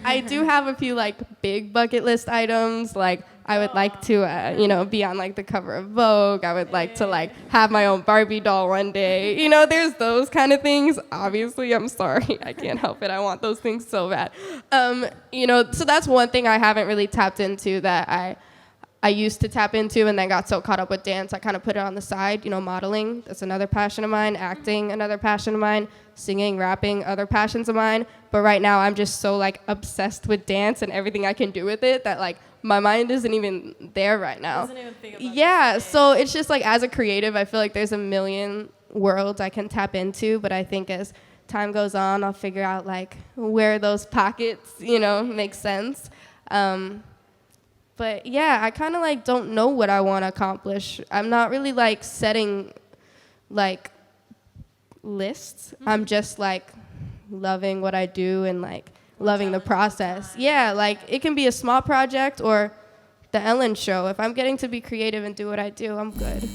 I do have a few like big bucket list items. Like I would like to, be on like the cover of Vogue. I would like to like have my own Barbie doll one day. There's those kind of things. Obviously, I'm sorry, I can't help it. I want those things so bad. So that's one thing I haven't really tapped into that I used to tap into and then got so caught up with dance, I kind of put it on the side. Modeling, that's another passion of mine. Acting, another passion of mine. Singing, rapping, other passions of mine. But right now, I'm just so like obsessed with dance and everything I can do with it that like my mind isn't even there right now. Doesn't even think about Yeah, so it's just like as a creative, I feel like there's a million worlds I can tap into. But I think as time goes on, I'll figure out like where those pockets, make sense. But yeah, I kind of like don't know what I want to accomplish. I'm not really like setting like lists. I'm just like loving what I do and like loving the process. Yeah, like it can be a small project or the Ellen Show. If I'm getting to be creative and do what I do, I'm good.